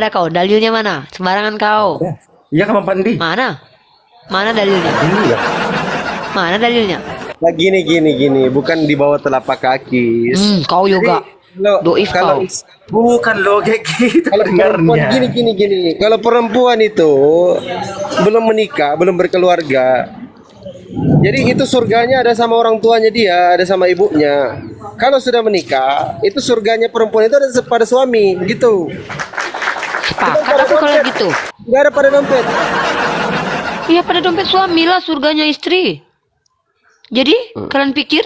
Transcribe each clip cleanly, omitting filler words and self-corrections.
ada kau. Dalilnya mana? Sembarangan kau. Ya, iya kan Pandi? Mana? Mana dalilnya? Ini ya. Mana dalilnya? Nah, gini, bukan di bawah telapak kaki. Kau juga. Doif Kalau kau. Bukan lo kayak gitu kalau perempuan dengarnya. gini. Kalau perempuan itu belum menikah, belum berkeluarga. Jadi itu surganya ada sama orang tuanya dia, ada sama ibunya. Kalau sudah menikah, itu surganya perempuan itu ada pada suami, gitu. Sepakat aku kalau gitu. Nggak ada pada dompet. Iya pada dompet suami lah surganya istri. Jadi kalian pikir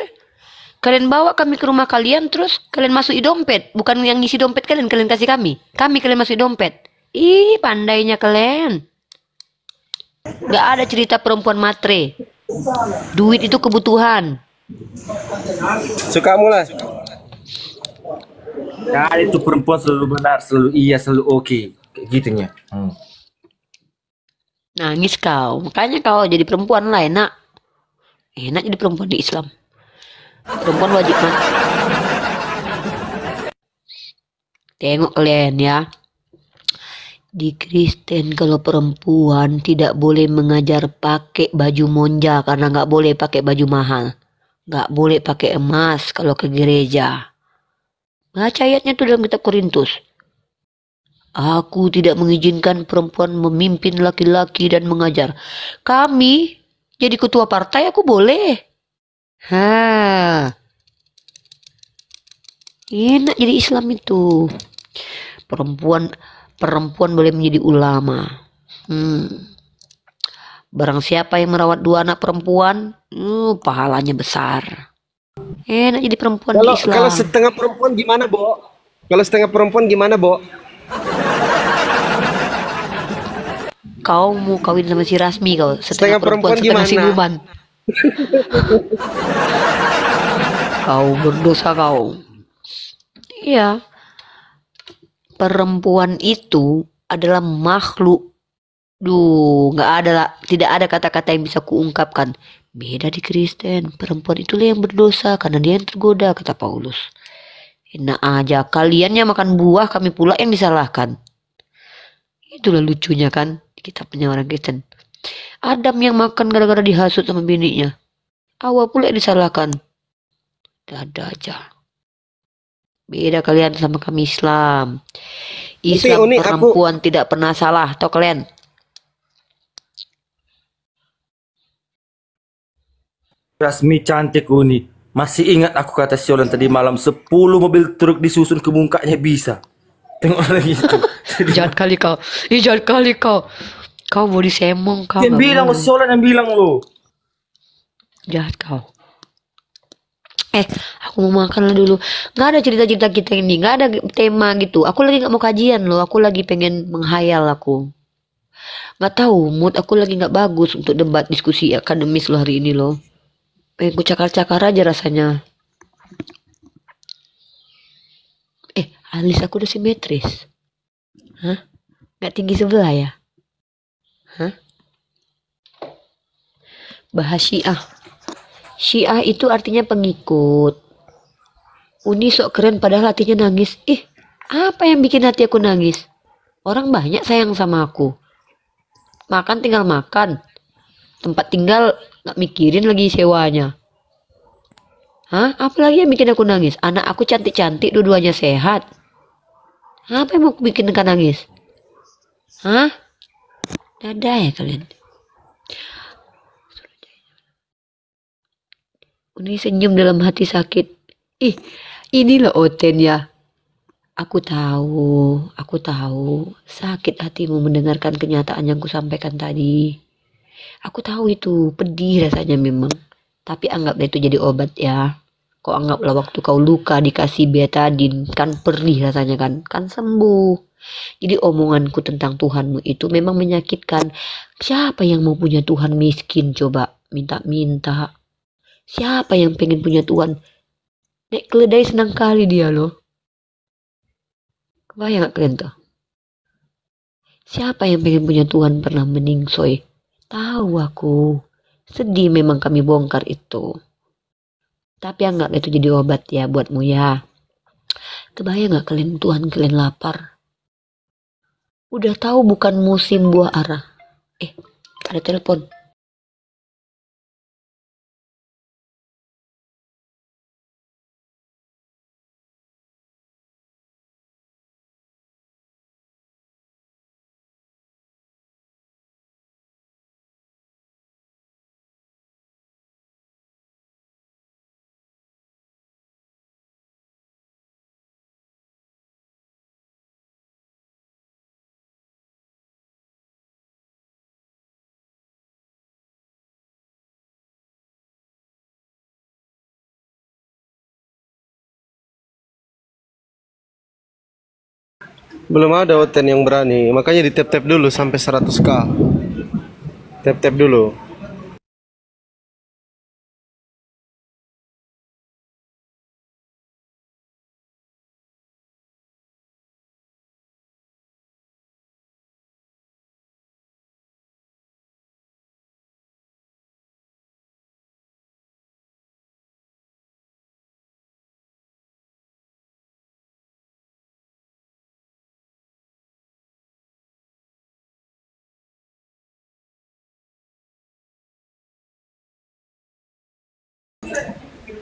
kalian bawa kami ke rumah kalian terus kalian masuki dompet. Bukan yang ngisi dompet kalian kasih kami. Kami kalian masuki dompet. Ih pandainya kalian. Gak ada cerita perempuan matre. Duit itu kebutuhan. Suka mula. Ya itu perempuan selalu benar, selalu iya, selalu oke. Kayak gitunya. Nangis kau. Makanya kau jadi perempuan lah enak. Enak jadi perempuan di Islam. Perempuan wajib mati. Tengok kalian ya. Di Kristen kalau perempuan tidak boleh mengajar pakai baju monja karena nggak boleh pakai baju mahal. Nggak boleh pakai emas kalau ke gereja. Baca ayatnya tuh dalam kitab Korintus. Aku tidak mengizinkan perempuan memimpin laki-laki dan mengajar. Kami jadi ketua partai aku boleh. Enak jadi Islam itu. Perempuan boleh menjadi ulama. Barang siapa yang merawat 2 anak perempuan, pahalanya besar. Enak jadi perempuan di Islam. Kalau setengah perempuan gimana, Bo? Kalau setengah perempuan gimana, Bo? Kau mau kawin sama si Rasmi kau. Setengah perempuan setengah gimana? siluman. Kau berdosa kau. Iya. Perempuan itu adalah makhluk. Tidak ada kata-kata yang bisa kuungkapkan. Beda di Kristen, perempuan itulah yang berdosa karena dia yang tergoda, kata Paulus. Enak aja, kalian yang makan buah, kami pula yang disalahkan. Itulah lucunya kan, kitabnya orang Kristen. Adam yang makan gara-gara dihasut sama bininya. Hawa pula yang disalahkan. Ada aja. Beda kalian sama kami Islam. Islam perempuan tidak pernah salah, tau kalian? Rasmi cantik Uni. Masih ingat aku kata Siolan tadi malam 10 mobil truk disusun ke mukanya bisa. Tengok lagi itu. Jahat kali kau. Jahat kali kau. Kau mau disemong kau. Yang bilang Siolan yang bilang lo. Jahat kau. Aku mau makan lah dulu. Gak ada cerita-cerita kita ini. Gak ada tema gitu. Aku lagi gak mau kajian loh. Aku lagi pengen menghayal aku. Gak tahu mood aku lagi gak bagus untuk debat diskusi akademis loh hari ini loh. Pengen ku cakar-cakar aja rasanya. Alis aku udah simetris. Gak tinggi sebelah ya? Bahas Syiah. Syiah itu artinya pengikut. Uni sok keren padahal hatinya nangis. Apa yang bikin hati aku nangis? Orang banyak sayang sama aku. Makan tinggal makan. Tempat tinggal gak mikirin lagi sewanya. Apalagi yang bikin aku nangis? Anak aku cantik-cantik, dua-duanya sehat. Apa yang mau bikin aku nangis? Dadah ya kalian. Uni senyum dalam hati sakit. Inilah Oten ya. Aku tahu sakit hatimu mendengarkan kenyataan yang kusampaikan tadi. Aku tahu itu pedih rasanya memang. Tapi anggaplah itu jadi obat ya. Kau anggaplah waktu kau luka dikasih betadin, kan perih rasanya kan sembuh. Jadi omonganku tentang Tuhanmu itu memang menyakitkan. Siapa yang mau punya Tuhan miskin coba minta-minta? Siapa yang pengen punya Tuhan? Nek keledai senang kali dia loh. Kebayang gak kalian tuh? Siapa yang pengen punya Tuhan pernah meningsoy? Tahu aku. Sedih memang kami bongkar itu. Tapi anggap itu jadi obat ya buatmu ya. Kebayang gak kalian Tuhan kalian lapar? Udah tahu bukan musim buah arah. Ada telepon. Belum ada Oten yang berani, makanya di tap-tap dulu sampai 100k. Tap-tap dulu.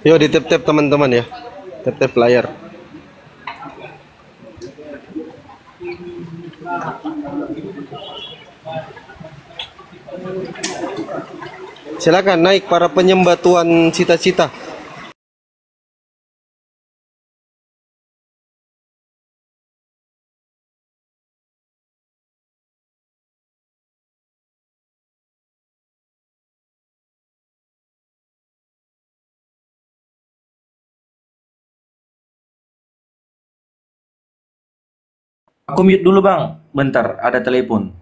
Yo, di tap-tap teman-teman ya. Tap-tap layar. Silakan naik para penyembah Tuhan cita-cita. Aku mute dulu bang, bentar ada telepon.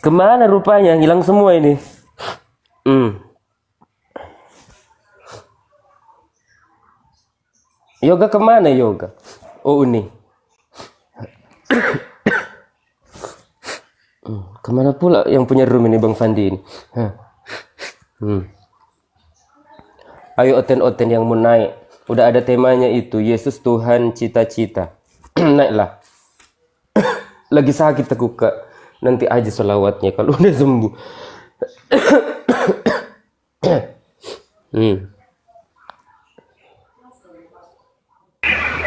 Kemana rupanya hilang semua ini? Yoga kemana Yoga? Oh ini. Kemana pula yang punya room ini Bang Fandi ini? Ayo Oten-Oten yang mau naik. Udah ada temanya itu, Yesus Tuhan cita-cita. Naiklah. Lagi sakit aku kak. Nanti aja selawatnya kalau udah sembuh.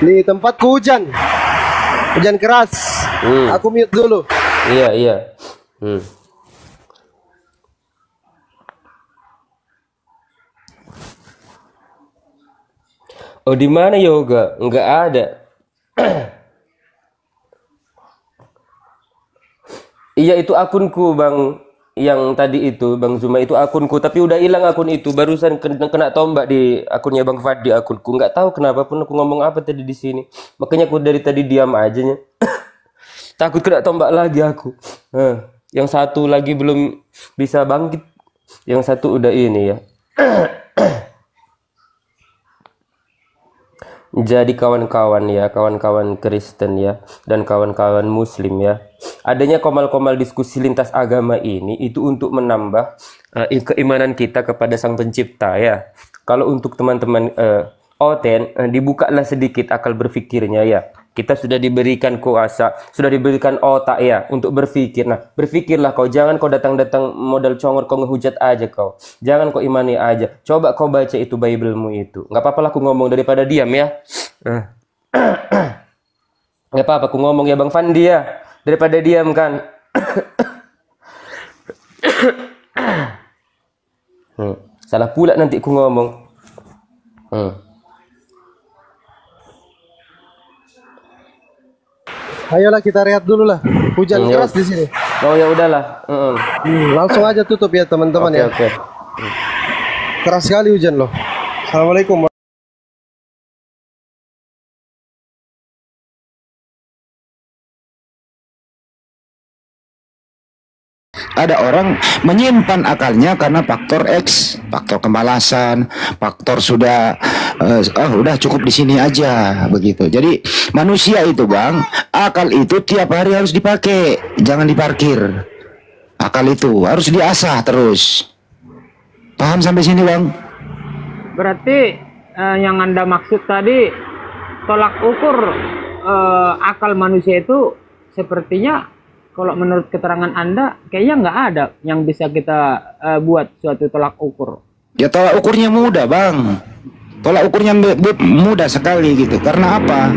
Nih tempatku hujan. Hujan keras. Aku mute dulu. Iya. Oh di mana Yoga? Enggak ada. Iya itu akunku Bang, yang tadi itu Bang Zuma itu akunku, tapi udah hilang akun itu, barusan kena tombak di akunnya Bang Fadi akunku. Nggak tahu kenapa pun aku ngomong apa tadi di sini, makanya aku dari tadi diam aja nya. Takut kena tombak lagi aku. Yang satu lagi belum bisa bangkit, yang satu udah ini ya. Jadi kawan-kawan ya, kawan-kawan Kristen ya, dan kawan-kawan Muslim ya, adanya komal-komal diskusi lintas agama ini itu untuk menambah keimanan kita kepada Sang Pencipta ya. Kalau untuk teman-teman Oten, dibukalah sedikit akal berpikirnya ya. Kita sudah diberikan kuasa, sudah diberikan otak ya untuk berpikir. Nah, berpikirlah kau, jangan kau datang-datang modal congor, kau ngehujat aja kau. Jangan kau imani aja. Coba kau baca itu Bible-mu itu. Nggak apa-apa lah aku ngomong daripada diam ya. Nggak apa-apa aku ngomong ya Bang Fandi ya. Daripada diam kan. Salah pula nanti aku ngomong. Ayolah kita rehat dulu lah. Hujan keras di sini. Oh ya udahlah. Langsung aja tutup ya teman-teman ya. Oke. Keras sekali hujan loh. Assalamualaikum. Ada orang menyimpan akalnya karena faktor X, faktor kemalasan, faktor sudah udah cukup di sini aja begitu. Jadi manusia itu Bang, akal itu tiap hari harus dipakai, jangan diparkir. Akal itu harus diasah terus. Paham sampai sini Bang? Berarti yang Anda maksud tadi tolak ukur akal manusia itu sepertinya kalau menurut keterangan Anda kayaknya nggak ada yang bisa kita buat suatu tolak ukur. Ya tolak ukurnya mudah Bang. Tolak ukurnya mudah sekali gitu. Karena apa?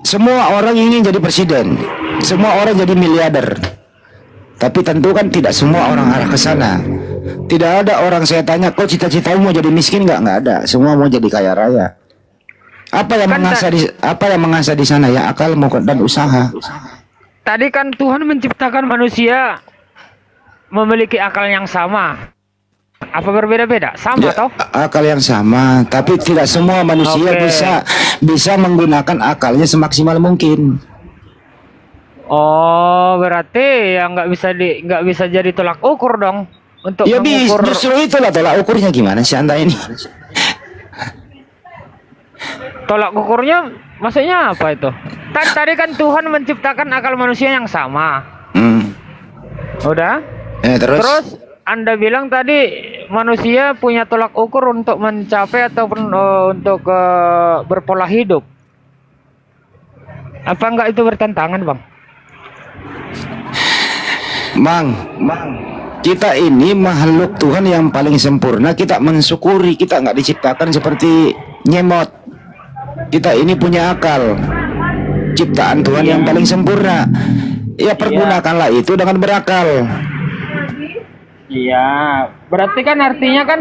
Semua orang ingin jadi presiden, semua orang jadi miliarder. Tapi tentu kan tidak semua orang arah ke sana. Tidak ada orang saya tanya, kok cita-citamu mau jadi miskin nggak? Nggak ada. Semua mau jadi kaya raya. Apa yang mengasah di sana ya? Akal dan usaha. Tadi kan Tuhan menciptakan manusia memiliki akal yang sama. Apa berbeda-beda? Sama ya, toh? Akal yang sama, tapi tidak semua manusia bisa menggunakan akalnya semaksimal mungkin. Oh, berarti ya nggak bisa jadi tolak ukur dong untuk ya mengukur. Justru itulah tolak ukurnya gimana sih Anda ini? Tolak ukurnya maksudnya apa itu? Tadi kan Tuhan menciptakan akal manusia yang sama. Udah? Terus Anda bilang tadi manusia punya tolak ukur untuk mencapai ataupun untuk berpola hidup. Apa enggak itu bertentangan, Bang? Mang, kita ini makhluk Tuhan yang paling sempurna. Kita mensyukuri kita nggak diciptakan seperti nyemot. Kita ini punya akal, ciptaan Tuhan yang paling sempurna. Ya pergunakanlah itu dengan berakal. Iya, berarti kan artinya kan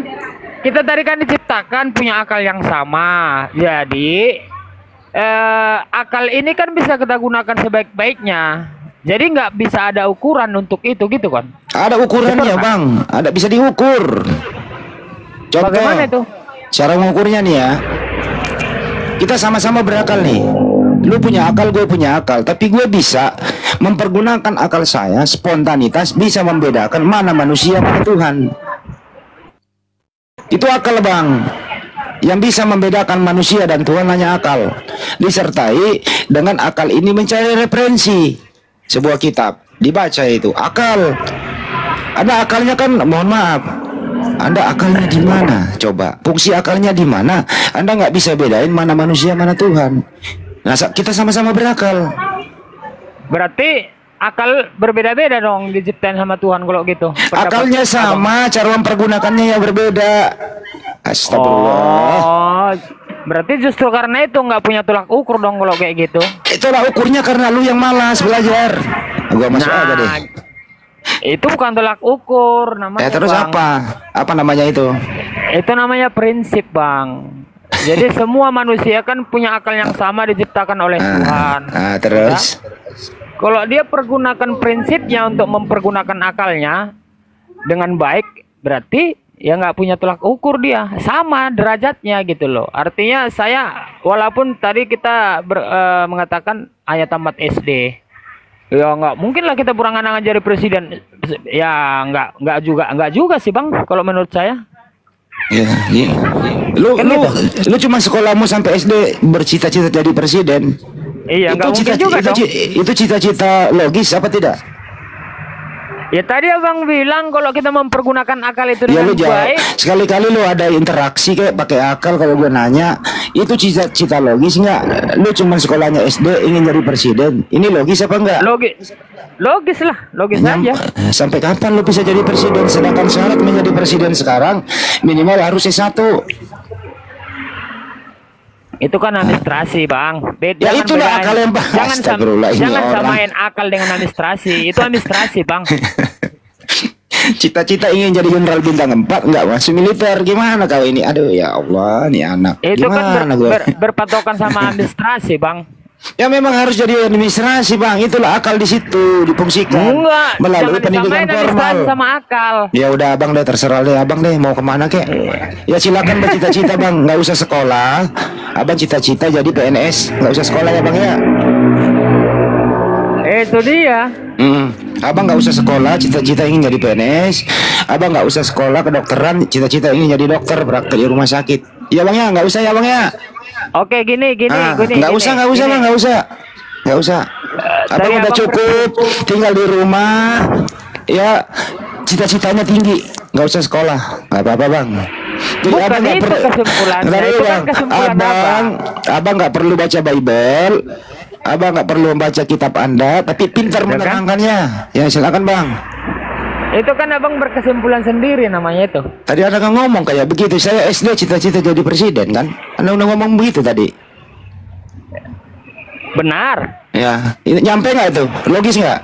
kita tadi kan diciptakan punya akal yang sama. Jadi akal ini kan bisa kita gunakan sebaik-baiknya. Jadi nggak bisa ada ukuran untuk itu gitu kan? Ada ukurannya Bang, ada bisa diukur. Contoh, bagaimana itu? Cara mengukurnya nih ya. Kita sama-sama berakal nih. Lu punya akal, gue punya akal. Tapi gue bisa mempergunakan akal saya, spontanitas, bisa membedakan mana manusia, mana Tuhan. Itu akal Bang. Yang bisa membedakan manusia dan Tuhan hanya akal. Disertai dengan akal ini mencari referensi. Sebuah kitab, dibaca itu. Akal. Ada akalnya kan, mohon maaf. Anda akalnya di mana? Coba, fungsi akalnya di mana? Anda nggak bisa bedain mana manusia, mana Tuhan. Nah, kita sama-sama berakal. Berarti akal berbeda-beda dong diciptain sama Tuhan kalau gitu. Akalnya sama, cara mempergunakannya yang berbeda. Astagfirullah. Oh, berarti justru karena itu nggak punya tolak ukur dong kalau kayak gitu. Itulah ukurnya karena lu yang malas belajar. Gua masuk aja deh. Itu bukan tolak ukur namanya. Terus Bang. Apa namanya itu? Itu namanya prinsip, Bang. Jadi semua manusia kan punya akal yang sama diciptakan oleh Tuhan. Terus? Kalau dia pergunakan prinsipnya untuk mempergunakan akalnya dengan baik, berarti ya nggak punya tolak ukur dia. Sama derajatnya gitu loh. Artinya walaupun tadi kita mengatakan ayat tamat SD. Ya nggak mungkin lah kita berangan-angan jadi presiden. Ya nggak juga sih Bang kalau menurut saya. Ya. Lu cuma sekolahmu sampai SD bercita-cita jadi presiden. Iya nggak mungkin juga dong. Itu cita-cita logis apa tidak? Ya tadi abang bilang kalau kita mempergunakan akal itu Ya dengan lu jawab. baik. Sekali-kali lu ada interaksi kayak pakai akal. Kalau gue nanya, itu cita-cita logis nggak? Lu cuman sekolahnya SD ingin jadi presiden. Ini logis apa enggak? Logis lah, logis Nyam- saja. Sampai kapan lu bisa jadi presiden? Sedangkan syarat menjadi presiden sekarang minimal harus S1. Itu kan administrasi, Bang. Ya itulah akal yang Astagfirullah, ini jangan orang. samain akal dengan administrasi. Itu administrasi, Bang. Cita-cita ingin jadi jenderal bintang 4 enggak masuk militer. Gimana kau ini? Aduh ya Allah, nih anak. Itu kan Gimana gua? berpatokan sama administrasi, Bang. Ya memang harus jadi administrasi, Bang. Itulah akal di situ difungsikan Enggak, melalui jangan pendidikan disamain formal. administrasi sama akal. Ya udah Abang deh, terserah deh Abang deh mau kemana kek. Ya silakan bercita-cita Bang, nggak usah sekolah. Abang cita-cita jadi PNS, nggak usah sekolah ya Bang ya. Itu dia. Abang nggak usah sekolah, cita-cita ingin jadi PNS. Abang nggak usah sekolah kedokteran, cita-cita ingin jadi dokter praktek di rumah sakit. Ya Bang ya, nggak usah ya Bang ya. Oke, gini. Nggak usah Bang, nggak usah. Abang Tadi udah abang cukup, tinggal di rumah. Ya cita-citanya tinggi, nggak usah sekolah, nggak apa-apa Bang. Jadi Bukan abang nggak itu perlu- kesimpulannya, Ntar dulu, itu kan Bang. kesimpulan Abang nggak perlu baca Bible, abang nggak perlu membaca kitab Anda, tapi pintar Ya kan? menerangkannya. Ya silakan Bang. Itu kan abang berkesimpulan sendiri namanya itu. Tadi ada yang ngomong kayak begitu. Saya SD cita-cita jadi presiden kan? Anda udah ngomong begitu tadi. Benar. Ya, ini nyampe nggak itu? Logis nggak?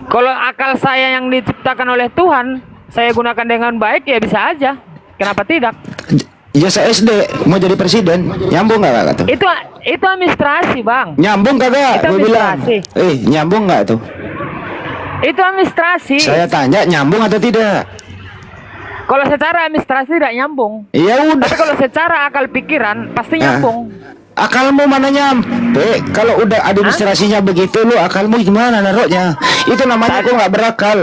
Kalau akal saya yang diciptakan oleh Tuhan, saya gunakan dengan baik ya bisa aja. Kenapa tidak? Ijazah SD mau jadi presiden, nyambung nggak tuh? Itu administrasi, Bang. Nyambung kagak? Itu Gue bilang. administrasi. Nyambung nggak tuh? Itu administrasi. Saya tanya nyambung atau tidak? Kalau secara administrasi tidak nyambung. Ya udah. Tapi kalau secara akal pikiran pasti nyambung. Akalmu mana nyampe? Kalau udah administrasinya begitu, lu akalmu gimana naruhnya? Itu namanya kok nggak berakal.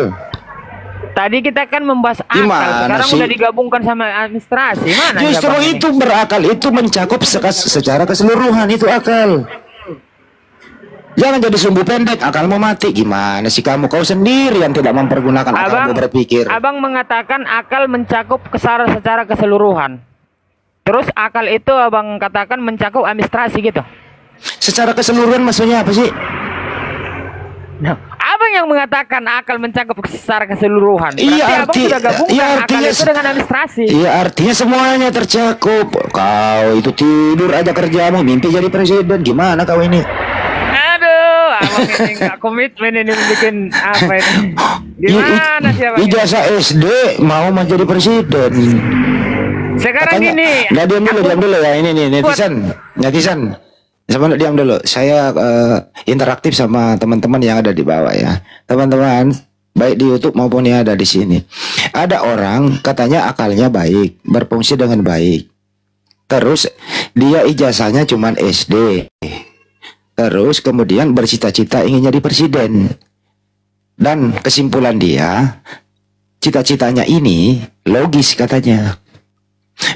Tadi kita kan membahas akal, Gimana sekarang sih? udah digabungkan sama administrasi. Mana Justru ya, Bang, itu ini? berakal, itu mencakup secara keseluruhan, itu akal. Jangan jadi sumbu pendek, akalmu mati. Gimana sih kamu? Kau sendiri yang tidak mempergunakan akalmu berpikir. Abang mengatakan akal mencakup secara keseluruhan. Terus akal itu abang katakan mencakup administrasi gitu. Secara keseluruhan maksudnya apa sih? Nah, abang yang mengatakan akal mencakup secara keseluruhan. Berarti Iya, abang sudah gabungkan iya, akal artinya itu dengan administrasi. Iya, artinya semuanya tercakup. Kau itu tidur aja kerjamu, mimpi jadi presiden. Gimana kau ini? Aduh, abang ini nggak komitmen ini bikin apa ini? Gimana sih abang? ini? Ijazah SD mau menjadi presiden. Sekarang gini. Nggak, diam dulu ya. Ini nih netizen. Sama diam dulu. Saya interaktif sama teman-teman yang ada di bawah ya. Teman-teman, baik di YouTube maupun yang ada di sini. Ada orang katanya akalnya baik, berfungsi dengan baik. Terus dia ijazahnya cuman SD. Terus kemudian bercita-cita ingin jadi presiden. Dan kesimpulan dia, cita-citanya ini logis katanya.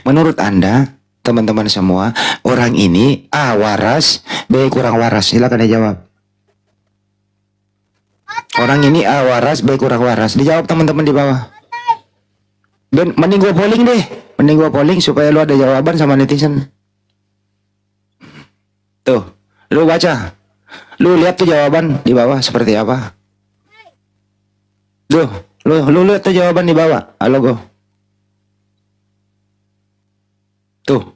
Menurut Anda, teman-teman semua, orang ini A waras, B kurang waras. Silakan dijawab. Orang ini A waras, B kurang waras. Dijawab teman-teman di bawah. Dan mending gua polling deh. Mending gua polling supaya lu ada jawaban sama netizen. Tuh, lu baca. Lu lihat tuh jawaban di bawah seperti apa. Tuh, lu lihat tuh jawaban di bawah. Halo go. Tuh.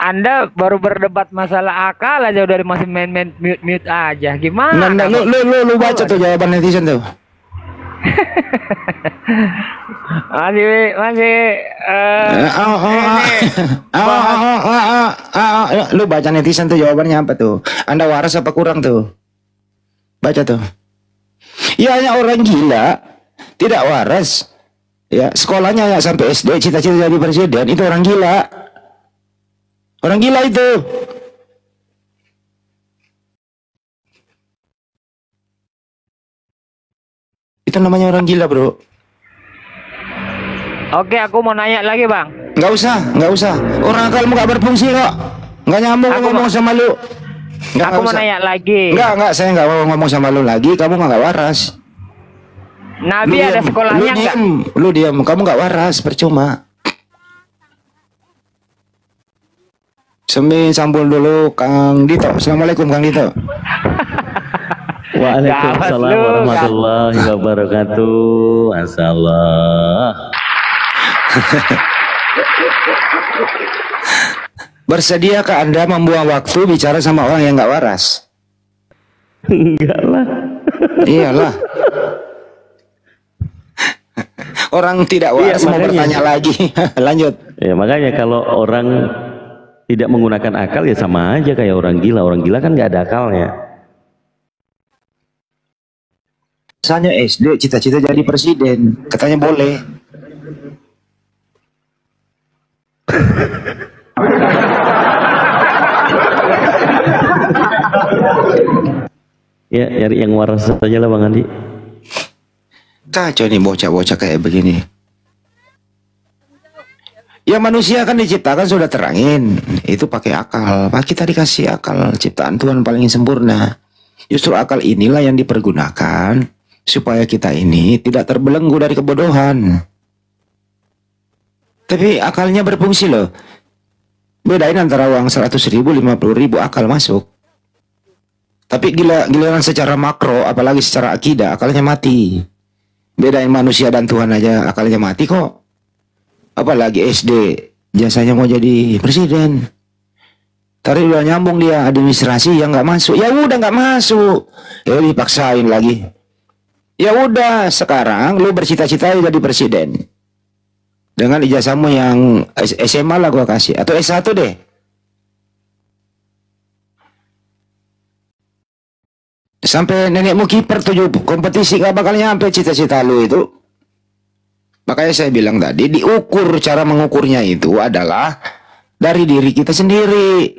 Anda baru berdebat masalah akal aja udah masih main mute aja. Gimana? Nah, lu baca tuh jawaban netizen tuh. Lu baca netizen tuh jawabannya apa tuh? Anda waras apa kurang tuh? Baca tuh. Ya hanya orang gila, tidak waras. Ya sekolahnya ya sampai SD, cita-cita jadi presiden, itu orang gila. Orang gila itu. Itu namanya orang gila, bro. Oke, aku mau nanya lagi, Bang. Nggak usah. Orang akalmu nggak berfungsi kok. Nggak nyambung ngomong sama lu. Aku mau nanya lagi. Enggak, saya nggak mau ngomong sama lu lagi. Kamu nggak waras. Nabi Lu ada diam, sekolahnya enggak? lu diam, kamu nggak waras, percuma. Sambung dulu Kang Dito. Assalamualaikum Kang Dito. Waalaikumsalam Gawat lu, warahmatullahi wabarakatuh. Masyaallah. Bersediakah Anda membuang waktu bicara sama orang yang nggak waras? Enggak lah. Iyalah. Orang tidak waras mau makanya. bertanya lagi. Lanjut. Ya makanya kalau orang tidak menggunakan akal ya sama aja kayak orang gila. Orang gila kan nggak ada akalnya. Misalnya SD cita-cita jadi presiden, katanya boleh. Ya nyari yang waras saja lah Bang Andi. Kacau nih bocah-bocah kayak begini. Ya manusia kan diciptakan sudah terangin, itu pakai akal. Kita dikasih akal, ciptaan Tuhan paling sempurna. Justru akal inilah yang dipergunakan supaya kita ini tidak terbelenggu dari kebodohan. Tapi akalnya berfungsi loh. Bedain antara uang 100.000, 50.000 akal masuk. Tapi giliran secara makro, apalagi secara akidah, akalnya mati. Bedain manusia dan Tuhan aja akalnya mati kok. Apalagi SD, jasanya mau jadi presiden. Tadi udah nyambung dia administrasi yang nggak masuk. Ya udah nggak masuk. Ya dipaksain lagi. Ya udah sekarang lu bercita-cita jadi presiden. Dengan ijazahmu yang SMA lah gua kasih atau S1 deh. Sampai nenekmu kiper 7 kompetisi gak bakal nyampe cita-cita lu itu. Makanya saya bilang tadi diukur, cara mengukurnya itu adalah dari diri kita sendiri.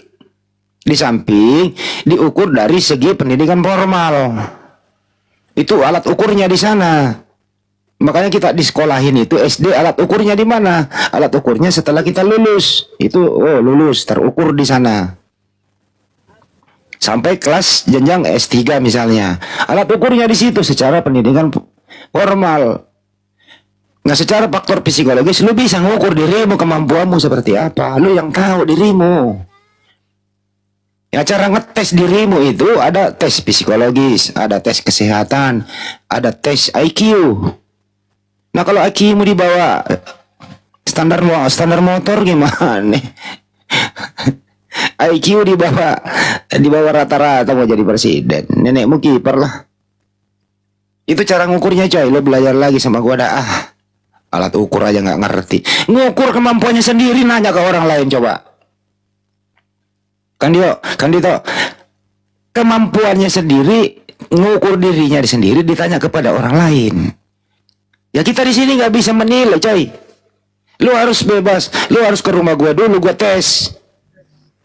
Di samping diukur dari segi pendidikan formal. Itu alat ukurnya di sana. Makanya kita di sekolahin itu SD alat ukurnya di mana? Alat ukurnya setelah kita lulus. Itu lulus terukur di sana. Sampai kelas jenjang S3 misalnya. Alat ukurnya di situ secara pendidikan formal. Nah, secara faktor psikologis lu bisa ngukur dirimu, kemampuanmu seperti apa. Lu yang tahu dirimu. Ya cara ngetes dirimu itu ada tes psikologis, ada tes kesehatan, ada tes IQ. Nah, kalau IQ-mu di bawah standar motor gimana? IQ di bawah rata-rata mau jadi presiden. Nenekmu kiper lah. Itu cara ngukurnya coy. Lo belajar lagi sama gua dah. Alat ukur aja nggak ngerti. Ngukur kemampuannya sendiri nanya ke orang lain coba. Kan Dito. Kemampuannya sendiri ngukur dirinya sendiri ditanya kepada orang lain. Ya kita di sini nggak bisa menilai coy. Lu harus bebas. Lu harus ke rumah gua dulu gua tes.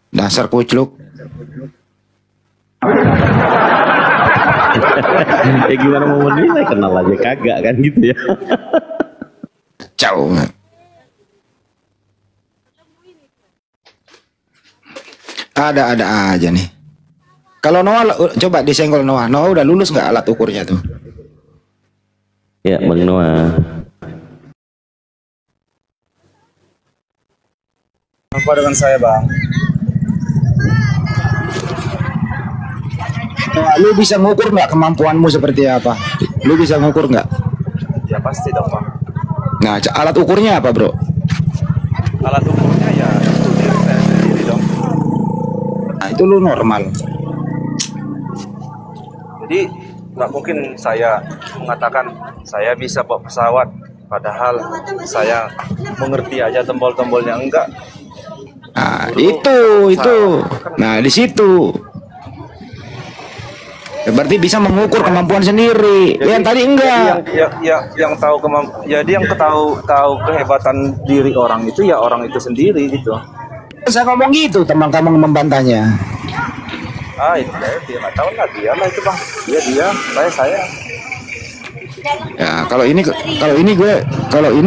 Dasar kucluk. Ya gimana mau menilai, kenal aja kagak kan gitu ya. Ciao. Ada aja nih. Kalau Noah coba disenggol Noah. Noah udah lulus nggak alat ukurnya tuh? Ya Bang Noah. Apa dengan saya Bang? Nah, lu bisa ngukur nggak kemampuanmu seperti apa? Lu bisa ngukur nggak? Ya pasti dong Bang. Nah, alat ukurnya apa bro? Alat ukurnya ya itu diri saya sendiri dong. Nah, itu lu normal. Jadi nggak mungkin saya mengatakan saya bisa bawa pesawat, padahal saya mengerti aja tombol-tombolnya enggak. Nah, itu. Nah, di situ. Ya, berarti bisa mengukur kemampuan sendiri. Jadi, yang tadi enggak. Yang tahu jadi yang tahu kehebatan diri orang itu ya orang itu sendiri gitu. Saya ngomong gitu, teman kamu membantahnya. Itu dia nggak tahu lah, dia lah itu Bang. Dia, saya. Ya, kalau ini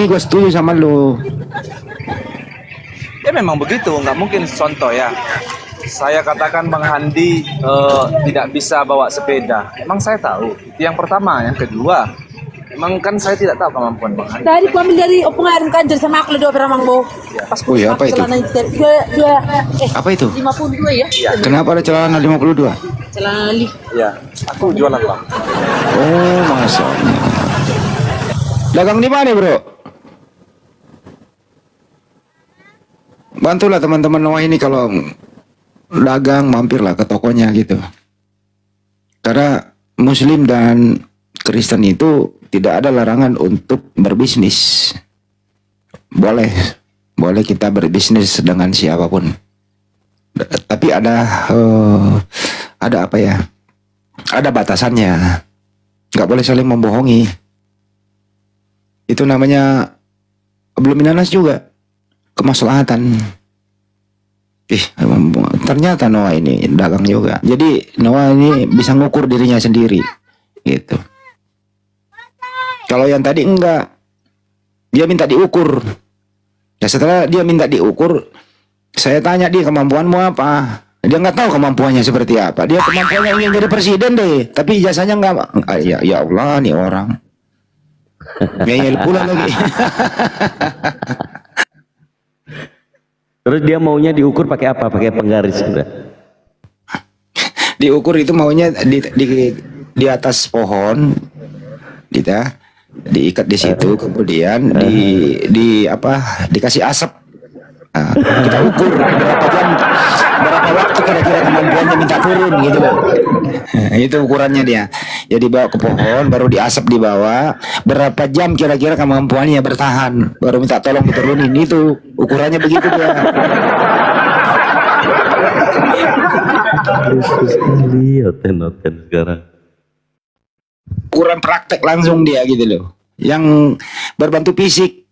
gue setuju sama lu. Ya memang begitu, nggak mungkin contoh ya. Saya katakan Bang Handi tidak bisa bawa sepeda. Emang saya tahu. Itu yang pertama, yang kedua, Emang kan saya tidak tahu kemampuan Bang Hadi. Tadi ku ambil dari pengaruh kantor sama aku dua beramang mau. Pas Oh iya, apa itu? celana Apa itu? 52 ya. Kenapa ada celana 52? Celana lift. Iya, aku jualan Bang. Oh, masa. Dagang di mana, Bro? Bantulah teman-teman Noah ini kalau dagang, mampirlah ke tokonya gitu. Karena Muslim dan Kristen itu tidak ada larangan untuk berbisnis. Boleh kita berbisnis dengan siapapun. Tapi ada apa ya? Ada batasannya. Nggak boleh saling membohongi. Itu namanya belum minanas juga. Kemaslahatan. Ternyata Noah ini dagang juga. Jadi Noah ini bisa ngukur dirinya sendiri. Gitu. Kalau yang tadi enggak, dia minta diukur. Ya setelah dia minta diukur, saya tanya dia kemampuanmu apa. Dia nggak tahu kemampuannya seperti apa. Dia kemampuannya ingin jadi presiden deh, tapi ijazahnya enggak. Ya Allah nih orang. Ngeyel pula lagi. Terus dia maunya diukur pakai apa? Pakai penggaris sudah. Diukur itu maunya di atas pohon, gitu. Diikat di situ, kemudian dikasih asap. Nah, kita ukur berapa waktu kira-kira kemampuannya minta turun gitu loh. Nah, itu ukurannya dia. Ya dibawa ke pohon, baru diasap di bawah. Berapa jam kira-kira kemampuannya bertahan, baru minta tolong diturunin. Itu ukurannya begitu dia. Terus sekali, oten sekarang. Ukuran praktek langsung dia gitu loh. Yang berbantu fisik.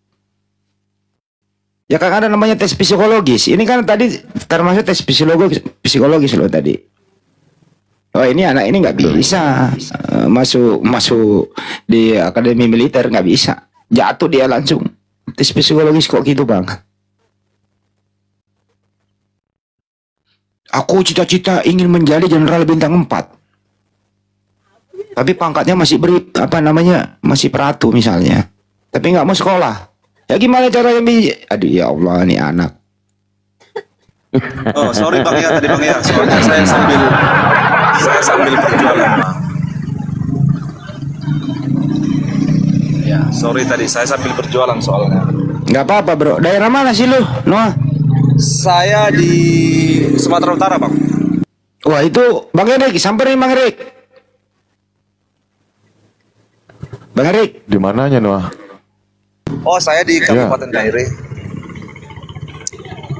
Ya kan ada namanya tes psikologis. Ini kan tadi termasuk tes psikologis loh tadi. Oh ini anak ini nggak bisa masuk di akademi militer, nggak bisa. Jatuh dia langsung. Tes psikologis kok gitu bang? Aku cita-cita ingin menjadi jenderal bintang 4. Tapi pangkatnya masih masih peratu misalnya. Tapi nggak mau sekolah. Ya gimana caranya? Aduh ya Allah nih anak. Oh sorry Bang ya tadi Bang ya. Soalnya saya sambil berjualan Bang. Ya sorry tadi saya sambil berjualan soalnya. Nggak apa-apa bro. Daerah mana sih lu, Noah? Saya di Sumatera Utara Bang. Wah itu Bang Erik, samperin Bang Erik. Bang Erik, di mananya Noah? Oh saya di Kabupaten Dairi.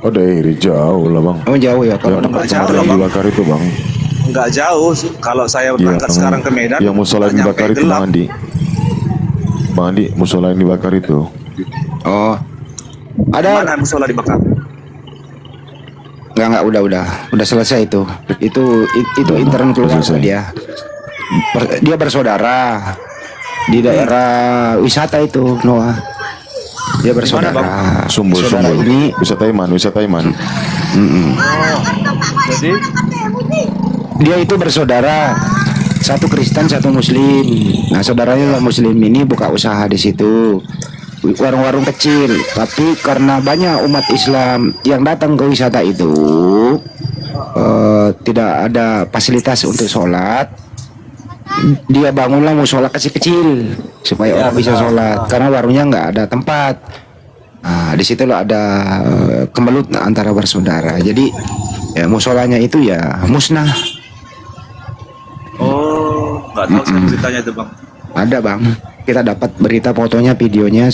Oh Dairi jauh lah bang. Oh jauh ya kalau tempat yang dibakar itu bang. Enggak jauh. Kalau saya berangkat sekarang ke Medan. Yang musola yang dibakar itu Bang Andi. Bang Andi, musola yang dibakar itu. Oh. Ada mana musola dibakar? Enggak udah selesai itu. Itu intern keluarga dia. Dia bersaudara di daerah wisata itu Noah. Dia bersaudara. Sumbul ini wisata Iman. Jadi dia itu bersaudara, satu Kristen satu Muslim. Nah saudaranya yang Muslim ini buka usaha di situ, warung-warung kecil. Tapi karena banyak umat Islam yang datang ke wisata itu, tidak ada fasilitas untuk sholat. Dia bangunlah musola kecil-kecil supaya orang bisa sholat karena warungnya nggak ada tempat. Nah, di situ loh ada kemelut antara bersaudara. Jadi ya musolanya itu ya musnah. Oh, nggak tahu ceritanya itu bang. Ada bang, kita dapat berita fotonya, videonya.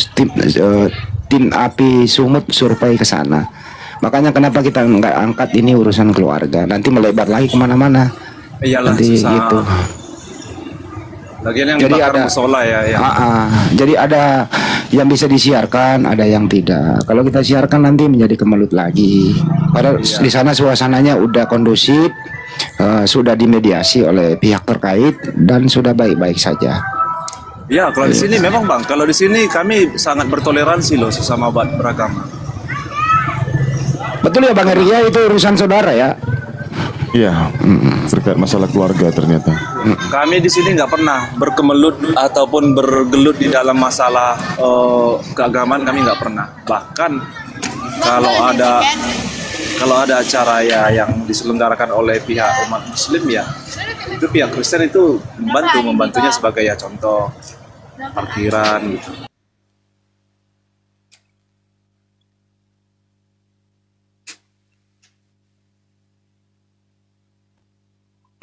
Tim api Sumut survei ke sana. Makanya kenapa kita nggak angkat ini urusan keluarga? Nanti melebar lagi kemana-mana. Iyalah, nanti susah. gitu. Lagian yang jadi bakar ada musola ya. Jadi ada yang bisa disiarkan, ada yang tidak. Kalau kita siarkan nanti menjadi kemelut lagi. Padahal di sana suasananya udah kondusif, sudah dimediasi oleh pihak terkait dan sudah baik-baik saja. Ya, kalau di sini memang bang. Kalau di sini kami sangat bertoleransi loh sesama beragama. Betul ya Bang Erik ya, itu urusan saudara ya. Iya, terkait masalah keluarga ternyata. Kami di sini nggak pernah berkemelut ataupun bergelut di dalam masalah keagamaan, kami nggak pernah. Bahkan kalau ada acara ya yang diselenggarakan oleh pihak umat Muslim ya, itu pihak Kristen itu membantunya sebagai ya contoh parkiran gitu.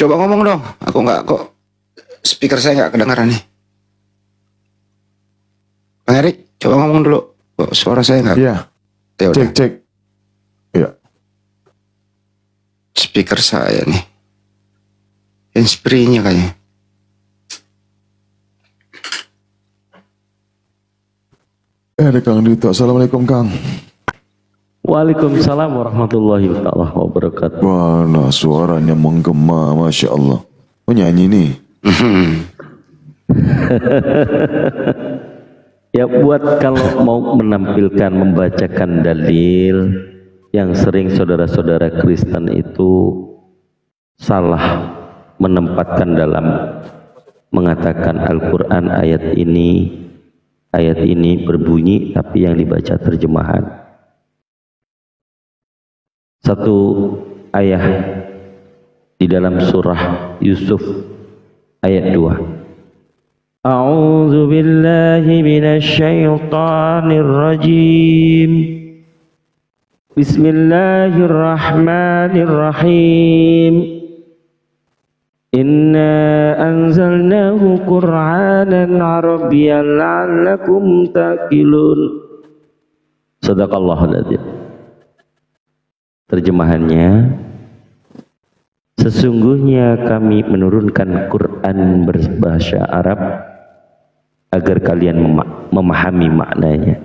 Coba ngomong dong, aku nggak kok speaker saya nggak kedengaran nih. Bang Erik, coba ngomong dulu. Kok suara saya nggak? Iya. Ya udah. Cek. Iya. Speaker saya nih. Handsfree-nya kayaknya. Ada Kang Dito. Assalamualaikum Kang. Waalaikumsalam warahmatullahi wabarakatuh. Wah, nah, suaranya menggema, masya Allah. Oh, nyanyi nih. Ya buat kalau mau menampilkan, membacakan dalil yang sering saudara-saudara Kristen itu salah menempatkan dalam mengatakan Al-Quran ayat ini berbunyi tapi yang dibaca terjemahan. Satu ayat di dalam surah Yusuf ayat 2. A'udzu billahi minasy syaithanir rajim. Bismillahirrahmanirrahim. Inna anzalnahu Qur'anan Arabiyyan la'allakum ta'qilun. Shadaqallahul adzim. Terjemahannya, sesungguhnya kami menurunkan Quran berbahasa Arab agar kalian memahami maknanya.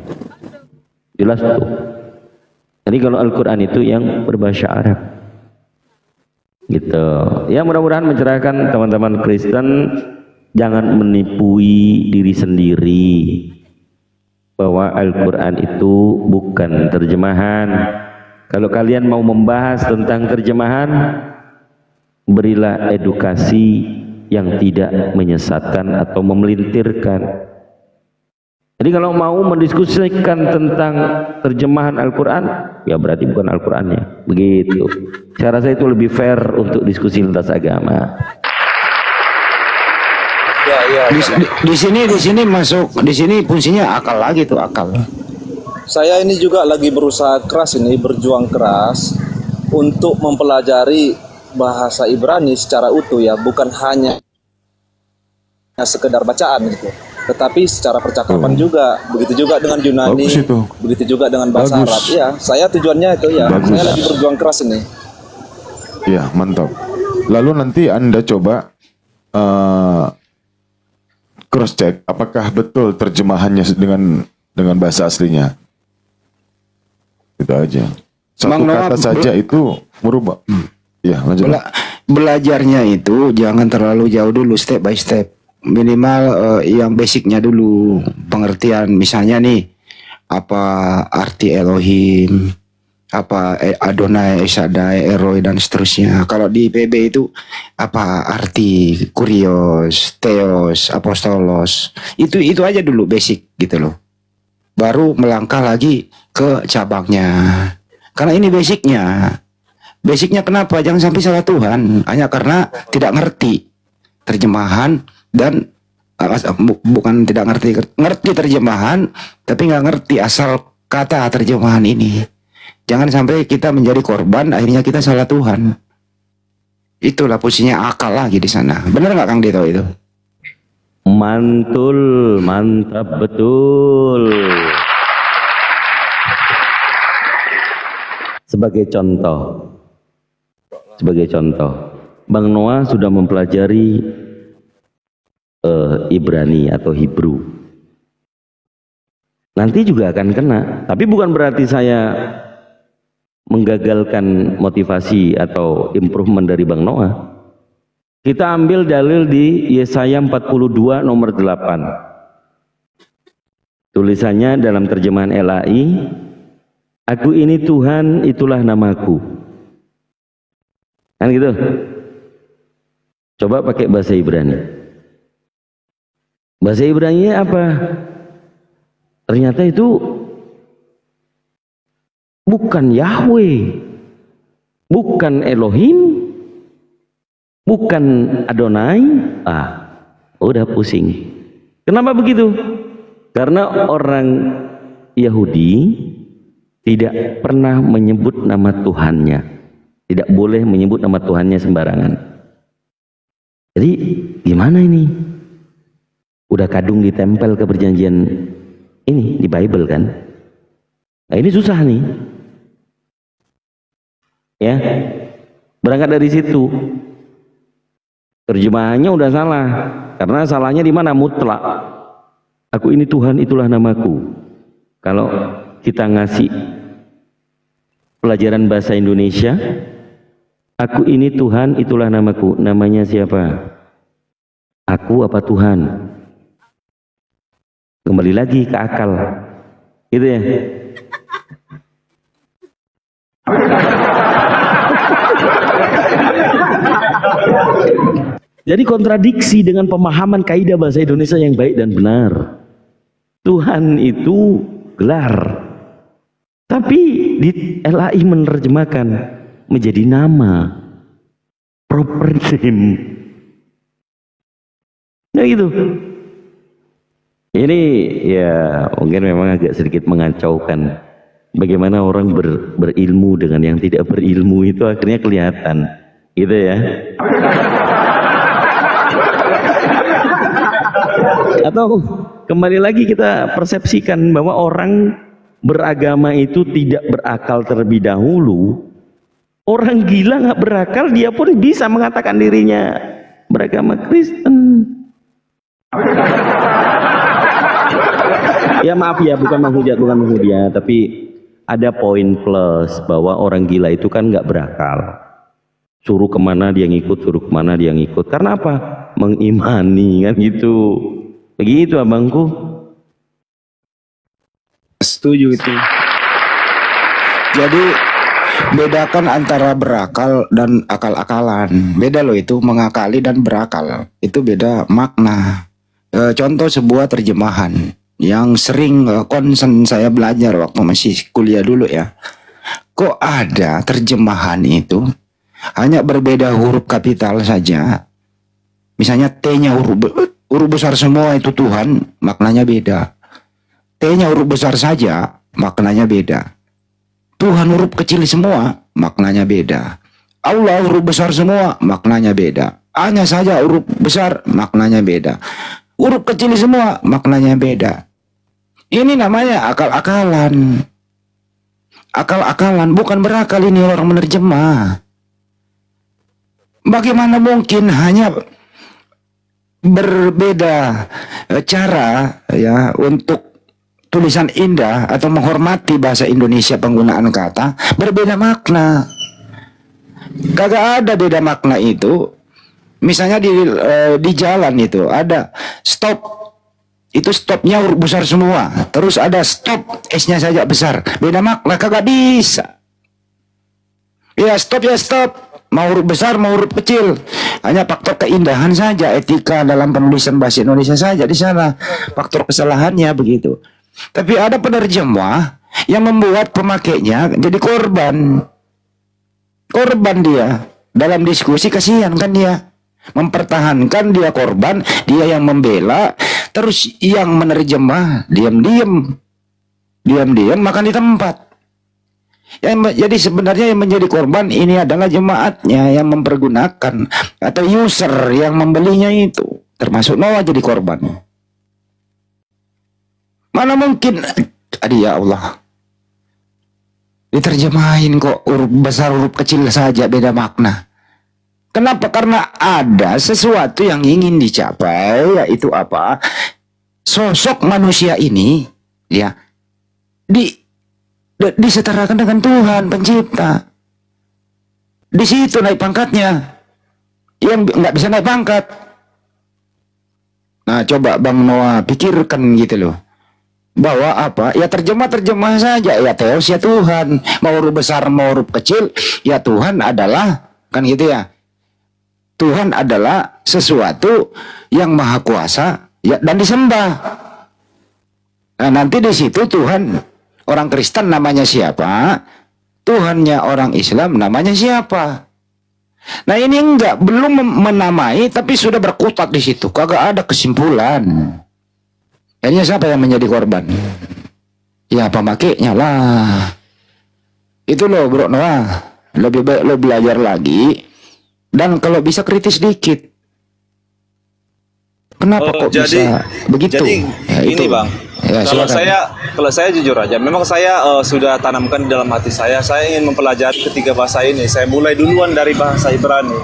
Jelas tuh. Jadi kalau Al-Quran itu yang berbahasa Arab. Gitu. Ya mudah-mudahan mencerahkan teman-teman Kristen, jangan menipui diri sendiri bahwa Al-Quran itu bukan terjemahan. Kalau kalian mau membahas tentang terjemahan, berilah edukasi yang tidak menyesatkan atau memelintirkan. Jadi kalau mau mendiskusikan tentang terjemahan Al-Quran, ya berarti bukan Al-Qurannya. Begitu. Saya rasa itu lebih fair untuk diskusi lintas agama. Di sini masuk, di sini fungsinya akal lagi tuh, akal. Saya ini juga lagi berusaha keras ini, berjuang keras untuk mempelajari bahasa Ibrani secara utuh ya, bukan hanya sekedar bacaan gitu, tetapi secara percakapan juga. Begitu juga dengan Yunani, begitu juga dengan bahasa Arab. Ya, saya tujuannya itu ya. Saya lagi berjuang keras ini. Ya, mantap. Lalu nanti Anda coba cross check apakah betul terjemahannya dengan bahasa aslinya. Itu aja. Satu kata saja itu merubah. Ya, lanjut. Belajarnya itu jangan terlalu jauh dulu, step by step. Minimal yang basicnya dulu, pengertian. Misalnya nih, apa arti Elohim, apa Adonai, Shaddai, Eroi dan seterusnya. Kalau di PB itu apa arti Kurios, Theos, Apostolos. Itu aja dulu basic gitu loh. Baru melangkah lagi ke cabangnya. Karena ini basicnya. Basicnya kenapa? Jangan sampai salah Tuhan. Hanya karena tidak ngerti terjemahan dan bukan tidak ngerti terjemahan, tapi nggak ngerti asal kata terjemahan ini. Jangan sampai kita menjadi korban, akhirnya kita salah Tuhan. Itulah posisinya akal lagi di sana. Benar nggak Kang Dito itu? Mantul, mantap betul. Sebagai contoh, Bang Noah sudah mempelajari Ibrani atau Hebrew. Nanti juga akan kena, tapi bukan berarti saya menggagalkan motivasi atau improvement dari Bang Noah. Kita ambil dalil di Yesaya 42 nomor 8. Tulisannya dalam terjemahan LAI, Aku ini Tuhan, itulah namaku. Kan gitu. Coba pakai bahasa Ibrani. Bahasa Ibrani apa? Ternyata itu bukan Yahweh, bukan Elohim, bukan Adonai. Udah pusing. Kenapa begitu? Karena orang Yahudi tidak pernah menyebut nama Tuhannya. Tidak boleh menyebut nama Tuhannya sembarangan. Jadi gimana ini? Udah kadung ditempel ke perjanjian ini di Bible kan? Nah ini susah nih. Ya. Berangkat dari situ. Terjemahannya udah salah. Karena salahnya di mana? Mutlak. Aku ini Tuhan, itulah namaku. Kalau kita ngasih pelajaran bahasa Indonesia, aku ini Tuhan, itulah namaku. Namanya siapa? Aku apa Tuhan? Kembali lagi ke akal. Gitu ya. Jadi kontradiksi dengan pemahaman kaidah bahasa Indonesia yang baik dan benar. Tuhan itu gelar. Tapi di LAI menerjemahkan menjadi nama. Proper name. Nah gitu. Ini ya mungkin memang agak sedikit mengacaukan. Bagaimana orang berilmu dengan yang tidak berilmu itu akhirnya kelihatan. Gitu ya. Atau kembali lagi kita persepsikan bahwa orang beragama itu tidak berakal terlebih dahulu. Orang gila nggak berakal, dia pun bisa mengatakan dirinya beragama Kristen. Ya maaf ya, bukan menghujat, tapi ada poin plus bahwa orang gila itu kan nggak berakal. Suruh kemana dia ngikut, suruh kemana dia ngikut. Karena apa? Mengimani kan gitu. Begitu abangku. Setuju itu. Jadi bedakan antara berakal dan akal-akalan. Beda loh itu, mengakali dan berakal. Itu beda makna. Contoh sebuah terjemahan yang sering concern saya belajar waktu masih kuliah dulu ya. Kok ada terjemahan itu hanya berbeda huruf kapital saja. Misalnya T-nya huruf besar semua itu Tuhan, maknanya beda. T-nya huruf besar saja, maknanya beda. Tuhan huruf kecil semua, maknanya beda. Allah huruf besar semua, maknanya beda. A-nya saja huruf besar, maknanya beda. Huruf kecil semua, maknanya beda. Ini namanya akal-akalan. Akal-akalan, bukan berakal ini orang menerjemah. Bagaimana mungkin hanya berbeda cara ya untuk tulisan indah atau menghormati bahasa Indonesia penggunaan kata berbeda makna. Kagak ada beda makna itu. Misalnya di jalan itu ada stop, itu stopnya huruf besar semua. Terus ada stop, S-nya saja besar. Beda makna, kagak bisa. Ya stop ya stop. Mau huruf besar, mau huruf kecil. Hanya faktor keindahan saja, etika dalam penulisan bahasa Indonesia saja di sana. Faktor kesalahannya begitu. Tapi ada penerjemah yang membuat pemakainya jadi korban. Korban dia. Dalam diskusi kasihan kan dia. Mempertahankan dia korban, dia yang membela. Terus yang menerjemah diam-diam. Diam-diam makan di tempat. Jadi sebenarnya yang menjadi korban ini adalah jemaatnya yang mempergunakan atau user yang membelinya itu, termasuk Noah jadi korban. Mana mungkin, ya Allah, diterjemahin kok huruf besar huruf kecil saja beda makna. Kenapa? Karena ada sesuatu yang ingin dicapai, yaitu apa? Sosok manusia ini ya disetarakan dengan Tuhan pencipta. Di situ naik pangkatnya. Yang nggak bisa naik pangkat. Nah, coba Bang Noah pikirkan gitu loh. Bahwa apa? Ya terjemah saja. Ya Theos ya Tuhan. Mau huruf besar mau huruf kecil, ya Tuhan adalah Kan gitu ya. Tuhan adalah sesuatu yang maha kuasa ya, dan disembah. Nah, nanti di situ Tuhan orang Kristen namanya siapa? Tuhannya orang Islam namanya siapa? Nah, ini enggak, belum menamai tapi sudah berkutat di situ. Kagak ada kesimpulan. Akhirnya siapa yang menjadi korban? Ya pemakainya lah. Itu loh Bro Noah. Lebih baik lo belajar lagi. Dan kalau bisa kritis dikit. Kenapa kok bisa begitu? Jadi Ya, ini itu. Bang. Ya, Kalau saya jujur aja, memang saya sudah tanamkan di dalam hati saya ingin mempelajari ketiga bahasa ini. Saya mulai duluan dari bahasa Ibrani.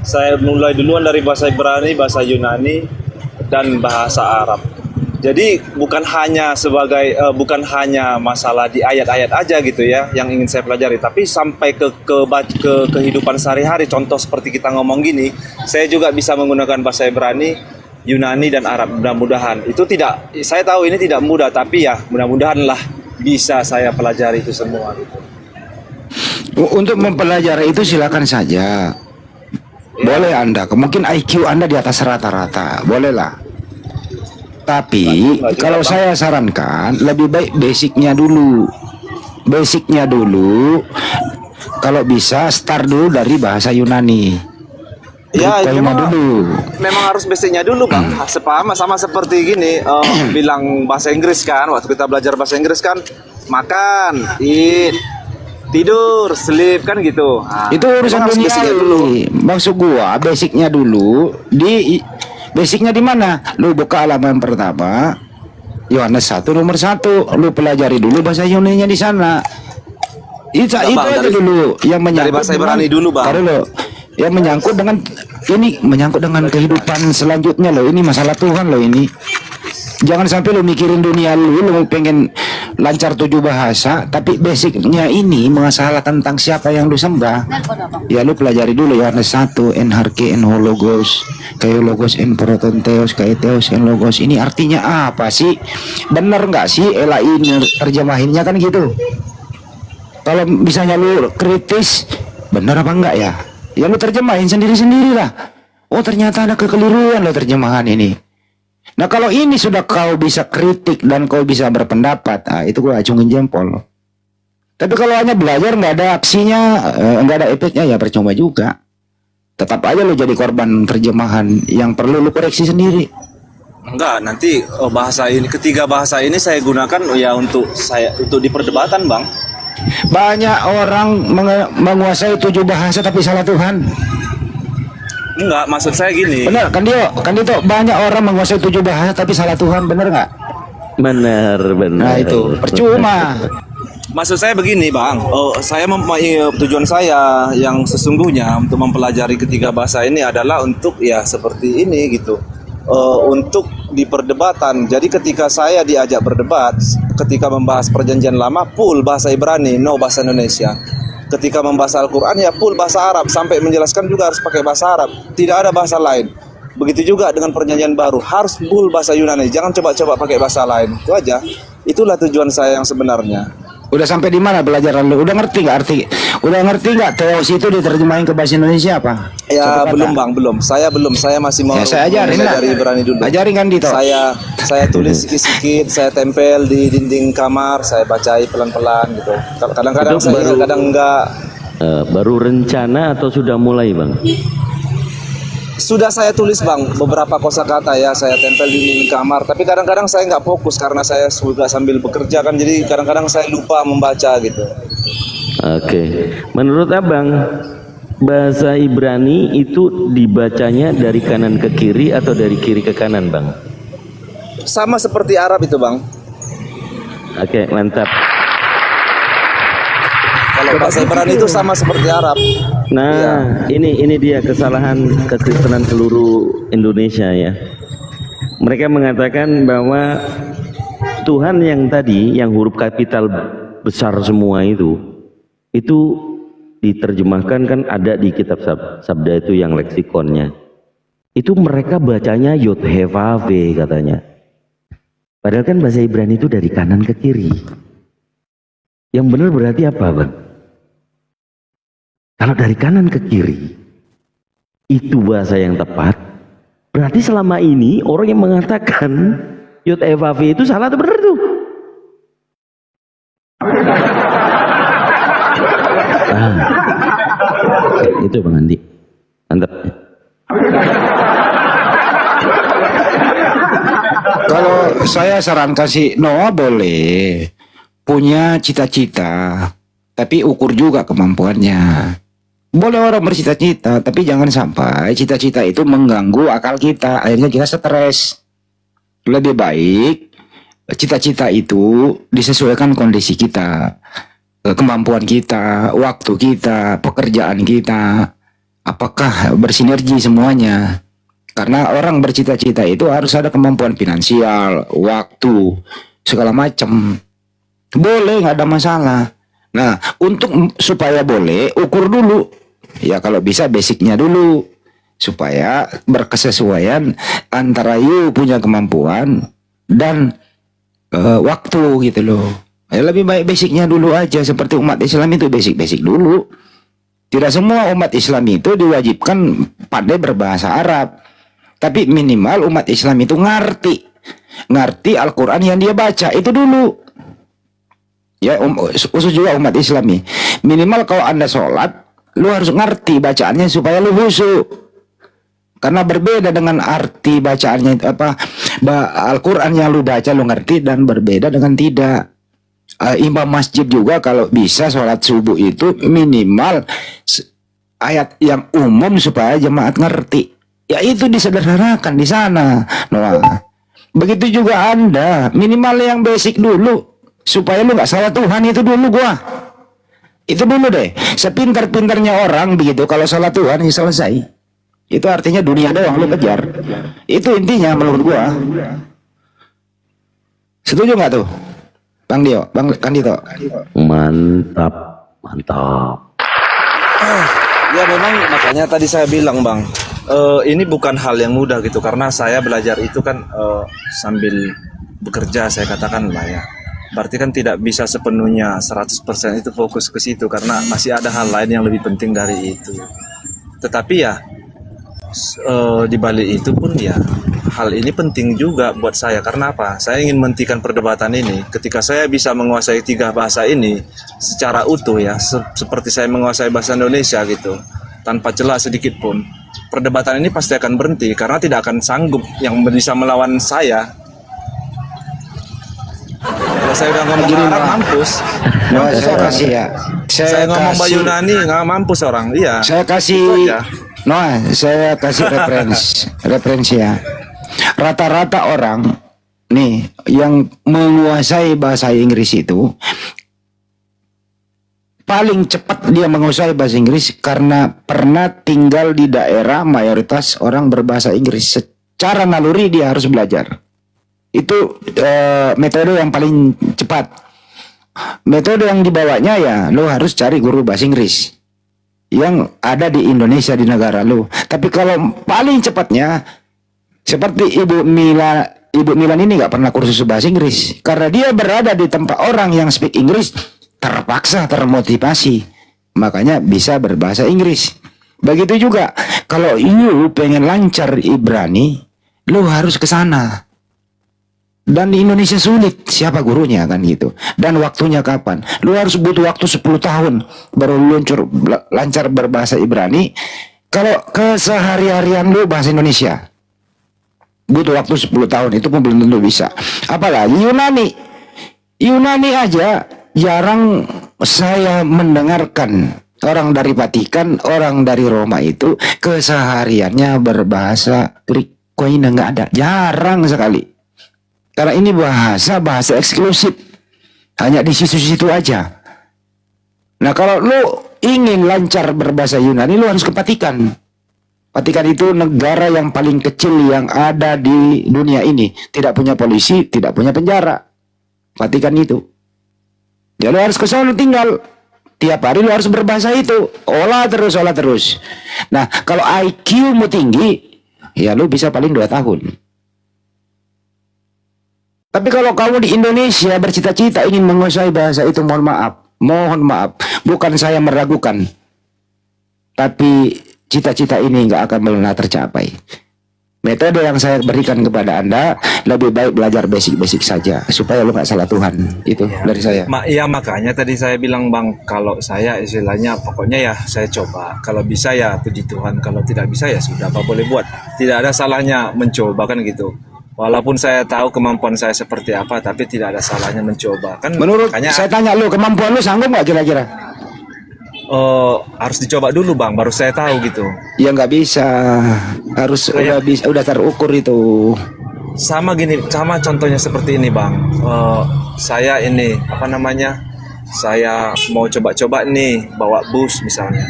Saya mulai duluan dari bahasa Ibrani, bahasa Yunani, dan bahasa Arab. Jadi bukan hanya masalah di ayat-ayat aja gitu ya yang ingin saya pelajari, tapi sampai ke kehidupan sehari-hari. Contoh seperti kita ngomong gini, saya juga bisa menggunakan bahasa Ibrani, Yunani dan Arab. Mudah-mudahan itu tidak, saya tahu ini tidak mudah, tapi ya mudah-mudahan lah bisa saya pelajari itu semua gitu. Untuk mempelajari itu silakan saja. Boleh Anda, mungkin IQ Anda di atas rata-rata, bolehlah. Tapi kalau saya sarankan lebih baik basicnya dulu. Basicnya dulu. Kalau bisa start dulu dari bahasa Yunani. Ya, memang, dulu. Memang harus basicnya dulu Bang. Sama seperti gini, bilang bahasa Inggris kan, waktu kita belajar bahasa Inggris kan, makan, eat, tidur, sleep kan gitu. Nah, itu urusan duniawi. Maksud gua basicnya dulu basicnya di mana? Lu buka halaman pertama Yohanes 1 nomor 1, lu pelajari dulu bahasa Yunani di sana. Itu aja dulu yang menyangkut dari bahasa Ibrani dulu Bang. Yang menyangkut dengan kehidupan selanjutnya loh. Ini masalah Tuhan loh ini. Jangan sampai lo mikirin dunia lu pengen lancar 7 bahasa, tapi basicnya ini masalah tentang siapa yang lu sembah. Ya lu pelajari dulu Yohanes 1, en harke en hologos, kayak logos en protonteos, kayak teos en logos. Ini artinya apa sih? Bener nggak sih Ela ini terjemahinnya kan gitu? Kalau misalnya lu kritis, bener apa enggak ya? Ya lu terjemahin sendiri-sendiri lah. Oh ternyata ada kekeliruan lo terjemahan ini. Nah kalau ini sudah kau bisa kritik dan kau bisa berpendapat, itu gue acungin jempol. Tapi kalau hanya belajar nggak ada aksinya, nggak ada efeknya, ya percuma juga. Tetap aja lo jadi korban terjemahan yang perlu lo koreksi sendiri. Enggak, nanti ketiga bahasa ini saya gunakan ya untuk di perdebatan Bang. Banyak orang menguasai 7 bahasa tapi salah Tuhan. Enggak, maksud saya gini. Bener kan Dio, banyak orang menguasai 7 bahasa tapi salah Tuhan, bener nggak? Benar. Nah itu percuma. Maksud saya begini Bang, tujuan saya yang sesungguhnya untuk mempelajari ketiga bahasa ini adalah untuk ya seperti ini gitu. Untuk di perdebatan. Jadi ketika saya diajak berdebat, ketika membahas perjanjian lama full bahasa Ibrani, no bahasa Indonesia. Ketika membahas Al-Quran ya full bahasa Arab, sampai menjelaskan juga harus pakai bahasa Arab, tidak ada bahasa lain. Begitu juga dengan perjanjian baru, harus full bahasa Yunani, jangan coba-coba pakai bahasa lain. Itu aja. Itulah tujuan saya yang sebenarnya. Udah sampai di mana pelajaran lu? Udah ngerti nggak arti? Udah ngerti nggak teos itu diterjemahin ke bahasa Indonesia apa? Ya belum Bang, belum. Saya masih mau saya ajarin lah. dari Ibrani dulu. Ajarin kan Dito. Saya tulis sikit-sikit, saya tempel di dinding kamar, saya bacai pelan-pelan gitu. Kadang-kadang saya ingat, kadang enggak. Baru rencana atau sudah mulai Bang? Sudah saya tulis Bang, beberapa kosakata ya saya tempel di dinding kamar. Tapi kadang-kadang saya nggak fokus karena saya juga sambil bekerja kan, jadi kadang-kadang saya lupa membaca gitu. Oke. Menurut Abang, bahasa Ibrani itu dibacanya dari kanan ke kiri atau dari kiri ke kanan Bang? Sama seperti Arab itu Bang. Oke, mantap. Kalau bahasa Ibrani itu sama seperti Arab. Nah, ini dia kesalahan kekristenan seluruh Indonesia ya. Mereka mengatakan bahwa Tuhan yang tadi, yang huruf kapital besar semua itu diterjemahkan kan ada di kitab sabda itu yang leksikonnya. Itu mereka bacanya Yod He Vav Ve katanya. Padahal kan bahasa Ibrani itu dari kanan ke kiri. Yang benar berarti apa Bang? Kalau dari kanan ke kiri, itu bahasa yang tepat. Berarti selama ini orang yang mengatakan YFAV itu salah atau benar tuh? Itu Bang Andi. Mantap. Kalau saya sarankan si Noah boleh punya cita-cita, tapi ukur juga kemampuannya. Boleh orang bercita-cita, tapi jangan sampai cita-cita itu mengganggu akal kita. Akhirnya kita stres. Lebih baik cita-cita itu disesuaikan kondisi kita, kemampuan kita, waktu kita, pekerjaan kita. Apakah bersinergi semuanya? Karena orang bercita-cita itu harus ada kemampuan finansial, waktu, segala macam. Boleh, nggak ada masalah. Nah, untuk supaya boleh, ukur dulu. Ya kalau bisa basicnya dulu. Supaya berkesesuaian antara you punya kemampuan dan waktu gitu loh. Ya, lebih baik basicnya dulu aja. Seperti umat Islam itu basic-basic dulu. Tidak semua umat Islam itu diwajibkan pandai berbahasa Arab. Tapi minimal umat Islam itu ngerti Al-Quran yang dia baca itu dulu. Ya, khusus juga umat Islam nih. Minimal kalau Anda sholat, lu harus ngerti bacaannya supaya lu khusyuk. Karena berbeda dengan arti bacaannya itu apa, Al-Quran yang lu baca lu ngerti dan berbeda dengan tidak. Imam masjid juga kalau bisa sholat subuh itu minimal ayat yang umum supaya jemaat ngerti. Ya itu disederhanakan di sana, Noah. Begitu juga Anda, minimal yang basic dulu supaya lu nggak salah Tuhan itu dulu gua. Itu dulu deh. Sepintar-pintarnya orang begitu kalau salah Tuhan ya selesai. Itu artinya dunia doang lu kejar. Itu intinya menurut gua. Setuju nggak tuh, Bang Dio, Bang Kandito? Mantap, mantap. Ya memang makanya tadi saya bilang Bang, ini bukan hal yang mudah gitu karena saya belajar itu kan sambil bekerja saya katakan lah ya. Berarti kan tidak bisa sepenuhnya 100% itu fokus ke situ karena masih ada hal lain yang lebih penting dari itu. Tetapi ya di balik itu pun ya hal ini penting juga buat saya karena apa? Saya ingin menghentikan perdebatan ini. Ketika saya bisa menguasai 3 bahasa ini secara utuh ya, seperti saya menguasai bahasa Indonesia gitu, tanpa celah sedikit pun, perdebatan ini pasti akan berhenti karena tidak akan sanggup yang bisa melawan saya. Kalau saya udah ngomong Arab mampus. Saya kasih ya. Saya ngomong Bayunani nggak mampus orang. Iya. Saya kasih saya kasih referensi ya. Rata-rata orang nih yang menguasai bahasa Inggris itu paling cepat dia menguasai bahasa Inggris karena pernah tinggal di daerah mayoritas orang berbahasa Inggris. Secara naluri dia harus belajar. Itu metode yang paling cepat. Metode yang dibawanya ya lo harus cari guru bahasa Inggris yang ada di Indonesia, di negara lo. Tapi kalau paling cepatnya seperti Ibu Milan ini nggak pernah kursus bahasa Inggris karena dia berada di tempat orang yang speak Inggris, terpaksa termotivasi makanya bisa berbahasa Inggris. Begitu juga kalau you pengen lancar Ibrani, lo harus ke sana. Dan di Indonesia sulit, siapa gurunya kan gitu. Dan waktunya kapan? Lu harus butuh waktu 10 tahun baru lu lancar berbahasa Ibrani. Kalau kesehari-harian lu bahasa Indonesia butuh waktu 10 tahun, itu pun belum tentu bisa. Apalagi Yunani aja jarang saya mendengarkan orang dari Vatikan, orang dari Roma itu kesehariannya berbahasa Greek. Koina nggak ada, jarang sekali. Karena ini bahasa eksklusif, hanya di situ-situ aja. Nah kalau lu ingin lancar berbahasa Yunani, lu harus ke Vatikan. Vatikan itu negara yang paling kecil yang ada di dunia ini, tidak punya polisi, tidak punya penjara. Vatikan itu. Ya lu harus ke sana tinggal. Tiap hari lu harus berbahasa itu, olah terus. Nah kalau IQ-mu tinggi, ya lu bisa paling 2 tahun. Tapi kalau kamu di Indonesia bercita-cita ingin menguasai bahasa itu, mohon maaf, bukan saya meragukan. tapi cita-cita ini nggak akan pernah tercapai. Metode yang saya berikan kepada Anda, lebih baik belajar basic-basic saja supaya lu nggak salah Tuhan. Itu dari saya. Ya makanya tadi saya bilang Bang, kalau saya istilahnya pokoknya ya saya coba. Kalau bisa ya puji Tuhan, kalau tidak bisa ya sudah, apa boleh buat. Tidak ada salahnya mencoba kan gitu. Walaupun saya tahu kemampuan saya seperti apa, tapi tidak ada salahnya mencoba. Kan menurut makanya, saya tanya lu, kemampuan lu sanggup nggak kira-kira? harus dicoba dulu Bang, baru saya tahu gitu. Ya nggak bisa, harus udah terukur itu. Sama gini, sama contohnya seperti ini Bang. Saya ini apa namanya? Saya mau coba-coba nih bawa bus misalnya.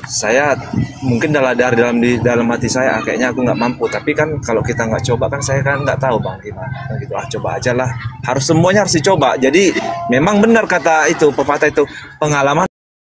Saya mungkin di dalam hati saya kayaknya aku nggak mampu, tapi kan kalau kita nggak coba kan saya kan nggak tahu Bang gimana gitu. Coba aja lah, semuanya harus dicoba. Jadi memang benar kata itu pepatah itu, pengalaman